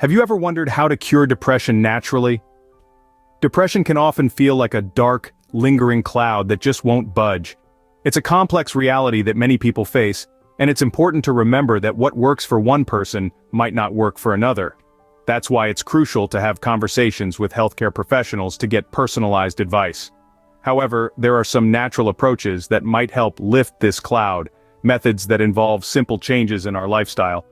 Have you ever wondered how to cure depression naturally? Depression can often feel like a dark, lingering cloud that just won't budge. It's a complex reality that many people face, and it's important to remember that what works for one person might not work for another. That's why it's crucial to have conversations with healthcare professionals to get personalized advice. However, there are some natural approaches that might help lift this cloud, methods that involve simple changes in our lifestyle.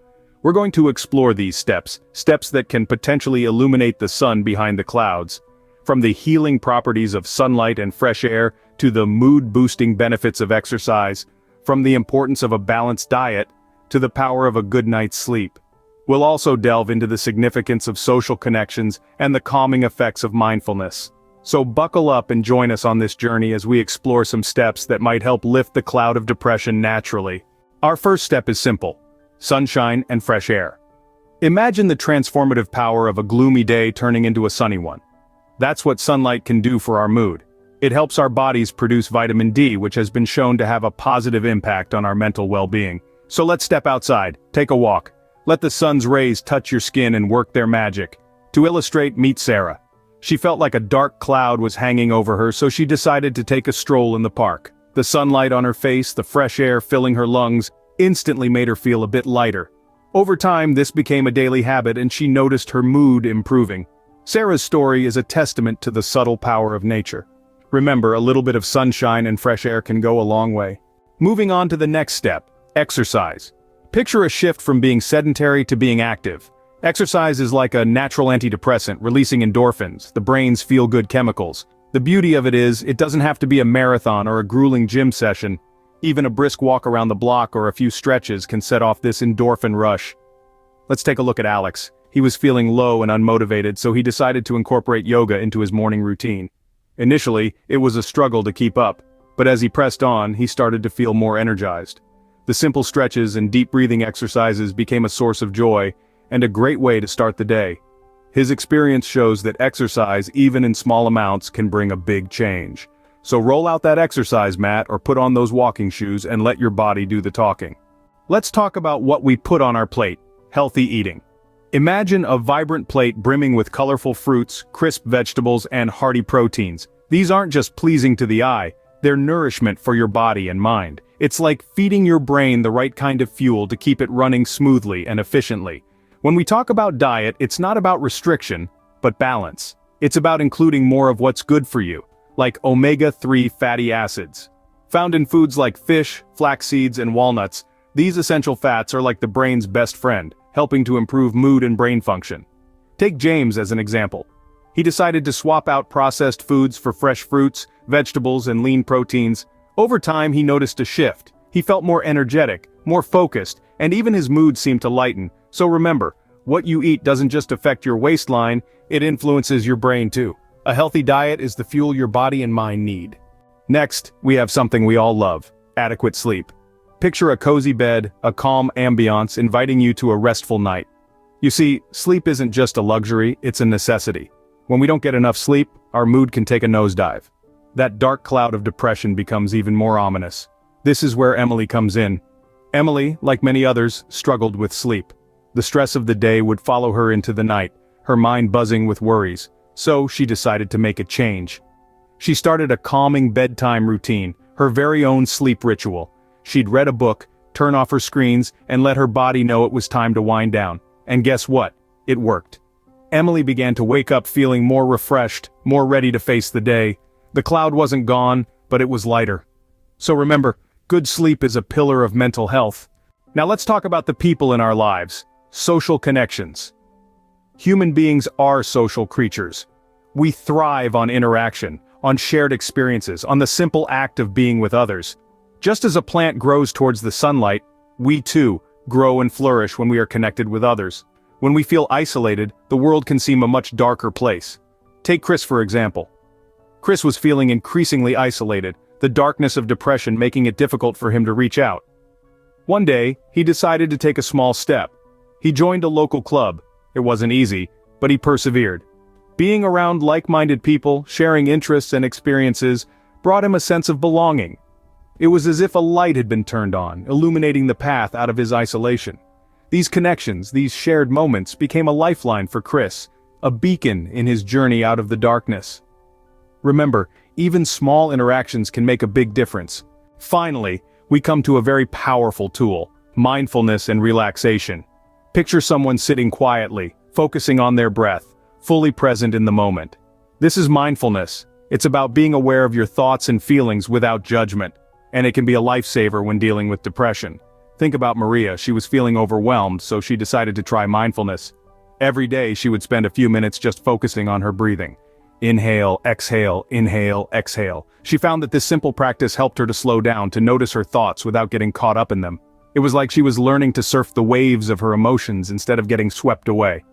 We're going to explore these steps that can potentially illuminate the sun behind the clouds. From the healing properties of sunlight and fresh air, to the mood-boosting benefits of exercise, from the importance of a balanced diet, to the power of a good night's sleep. We'll also delve into the significance of social connections and the calming effects of mindfulness. So buckle up and join us on this journey as we explore some steps that might help lift the cloud of depression naturally. Our first step is simple: sunshine and fresh air. Imagine the transformative power of a gloomy day turning into a sunny one. That's what sunlight can do for our mood. It helps our bodies produce vitamin D, which has been shown to have a positive impact on our mental well-being. So let's step outside, take a walk. Let the sun's rays touch your skin and work their magic. To illustrate, meet Sarah. She felt like a dark cloud was hanging over her, so she decided to take a stroll in the park. The sunlight on her face, the fresh air filling her lungs, instantly made her feel a bit lighter. Over time, this became a daily habit and she noticed her mood improving. Sarah's story is a testament to the subtle power of nature. Remember, a little bit of sunshine and fresh air can go a long way. Moving on to the next step: exercise. Picture a shift from being sedentary to being active. Exercise is like a natural antidepressant, releasing endorphins, the brain's feel-good chemicals. The beauty of it is, it doesn't have to be a marathon or a grueling gym session. Even a brisk walk around the block or a few stretches can set off this endorphin rush. Let's take a look at Alex. He was feeling low and unmotivated, so he decided to incorporate yoga into his morning routine. Initially, it was a struggle to keep up, but as he pressed on, he started to feel more energized. The simple stretches and deep breathing exercises became a source of joy, and a great way to start the day. His experience shows that exercise, even in small amounts, can bring a big change. So roll out that exercise mat or put on those walking shoes and let your body do the talking. Let's talk about what we put on our plate: healthy eating. Imagine a vibrant plate brimming with colorful fruits, crisp vegetables, and hearty proteins. These aren't just pleasing to the eye, they're nourishment for your body and mind. It's like feeding your brain the right kind of fuel to keep it running smoothly and efficiently. When we talk about diet, it's not about restriction, but balance. It's about including more of what's good for you, like omega-3 fatty acids. Found in foods like fish, flax seeds, and walnuts, these essential fats are like the brain's best friend, helping to improve mood and brain function. Take James as an example. He decided to swap out processed foods for fresh fruits, vegetables, and lean proteins. Over time, he noticed a shift. He felt more energetic, more focused, and even his mood seemed to lighten. So remember, what you eat doesn't just affect your waistline, it influences your brain too. A healthy diet is the fuel your body and mind need. Next, we have something we all love: adequate sleep. Picture a cozy bed, a calm ambiance inviting you to a restful night. You see, sleep isn't just a luxury, it's a necessity. When we don't get enough sleep, our mood can take a nosedive. That dark cloud of depression becomes even more ominous. This is where Emily comes in. Emily, like many others, struggled with sleep. The stress of the day would follow her into the night, her mind buzzing with worries. So she decided to make a change. She started a calming bedtime routine, her very own sleep ritual. She'd read a book, turn off her screens, and let her body know it was time to wind down. And guess what? It worked. Emily began to wake up feeling more refreshed, more ready to face the day. The cloud wasn't gone, but it was lighter. So remember, good sleep is a pillar of mental health. Now let's talk about the people in our lives. Social connections. Human beings are social creatures. We thrive on interaction, on shared experiences, on the simple act of being with others. Just as a plant grows towards the sunlight, we too grow and flourish when we are connected with others. When we feel isolated, the world can seem a much darker place. Take Chris for example. Chris was feeling increasingly isolated, the darkness of depression making it difficult for him to reach out. One day, he decided to take a small step. He joined a local club. It wasn't easy, but he persevered. Being around like-minded people, sharing interests and experiences, brought him a sense of belonging. It was as if a light had been turned on, illuminating the path out of his isolation. These connections, these shared moments, became a lifeline for Chris, a beacon in his journey out of the darkness. Remember, even small interactions can make a big difference. Finally, we come to a very powerful tool: mindfulness and relaxation. Picture someone sitting quietly, focusing on their breath, fully present in the moment. This is mindfulness. It's about being aware of your thoughts and feelings without judgment, and it can be a lifesaver when dealing with depression. Think about Maria. She was feeling overwhelmed, so she decided to try mindfulness. Every day she would spend a few minutes just focusing on her breathing. Inhale, exhale, inhale, exhale. She found that this simple practice helped her to slow down, to notice her thoughts without getting caught up in them. It was like she was learning to surf the waves of her emotions instead of getting swept away.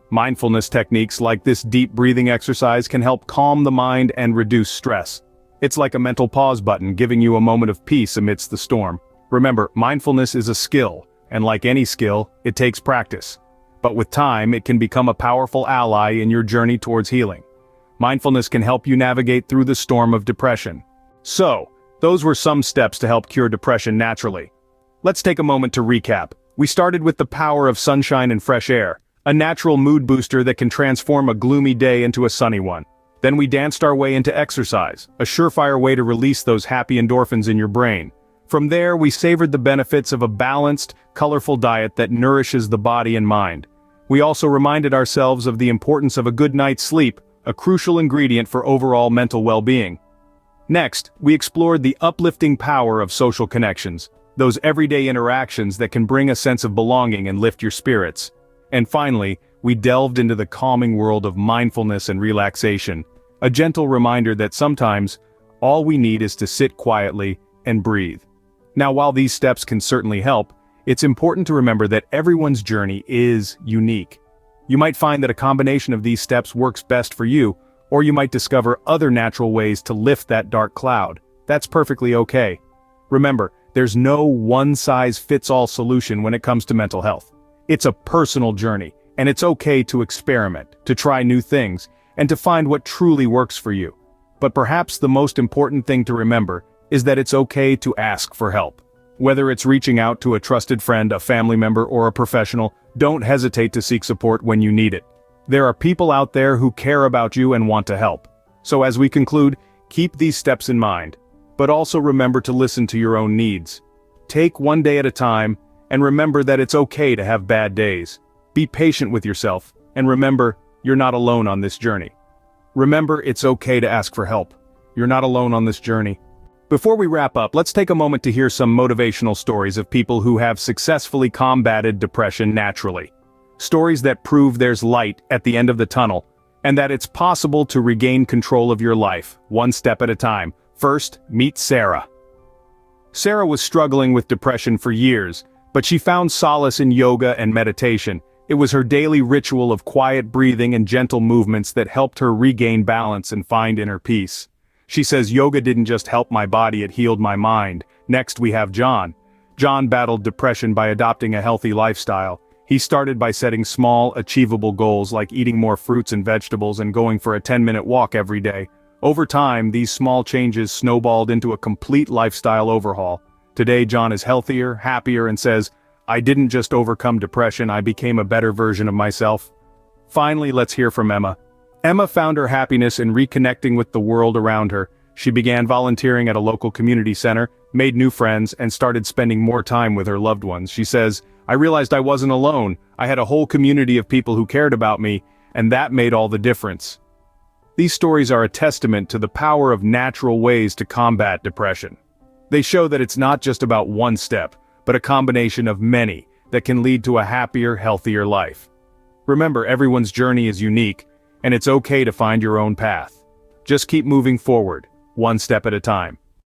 Mindfulness techniques like this deep breathing exercise can help calm the mind and reduce stress. It's like a mental pause button, giving you a moment of peace amidst the storm. Remember, mindfulness is a skill, and like any skill, it takes practice. But with time, it can become a powerful ally in your journey towards healing. Mindfulness can help you navigate through the storm of depression. So, those were some steps to help cure depression naturally. Let's take a moment to recap. We started with the power of sunshine and fresh air, a natural mood booster that can transform a gloomy day into a sunny one. Then we danced our way into exercise, a surefire way to release those happy endorphins in your brain. From there, we savored the benefits of a balanced, colorful diet that nourishes the body and mind. We also reminded ourselves of the importance of a good night's sleep, a crucial ingredient for overall mental well-being. Next, we explored the uplifting power of social connections, those everyday interactions that can bring a sense of belonging and lift your spirits. And finally, we delved into the calming world of mindfulness and relaxation, a gentle reminder that sometimes, all we need is to sit quietly and breathe. Now, while these steps can certainly help, it's important to remember that everyone's journey is unique. You might find that a combination of these steps works best for you, or you might discover other natural ways to lift that dark cloud. That's perfectly okay. Remember, there's no one-size-fits-all solution when it comes to mental health. It's a personal journey, and it's okay to experiment, to try new things, and to find what truly works for you. But perhaps the most important thing to remember is that it's okay to ask for help. Whether it's reaching out to a trusted friend, a family member, or a professional, don't hesitate to seek support when you need it. There are people out there who care about you and want to help. So as we conclude, keep these steps in mind, but also remember to listen to your own needs. Take one day at a time, and remember that it's okay to have bad days. Be patient with yourself, and remember, you're not alone on this journey. Remember, it's okay to ask for help. You're not alone on this journey. Before we wrap up, let's take a moment to hear some motivational stories of people who have successfully combated depression naturally. Stories that prove there's light at the end of the tunnel, and that it's possible to regain control of your life, one step at a time. First, meet Sarah. Sarah was struggling with depression for years, but she found solace in yoga and meditation. It was her daily ritual of quiet breathing and gentle movements that helped her regain balance and find inner peace. She says, "Yoga didn't just help my body, it healed my mind." Next we have John. John battled depression by adopting a healthy lifestyle. He started by setting small, achievable goals like eating more fruits and vegetables and going for a 10-minute walk every day. Over time, these small changes snowballed into a complete lifestyle overhaul. Today John is healthier, happier, and says, "I didn't just overcome depression, I became a better version of myself." Finally, let's hear from Emma. Emma found her happiness in reconnecting with the world around her. She began volunteering at a local community center, made new friends, and started spending more time with her loved ones. She says, "I realized I wasn't alone. I had a whole community of people who cared about me, and that made all the difference." These stories are a testament to the power of natural ways to combat depression. They show that it's not just about one step, but a combination of many that can lead to a happier, healthier life. Remember, everyone's journey is unique, and it's okay to find your own path. Just keep moving forward, one step at a time.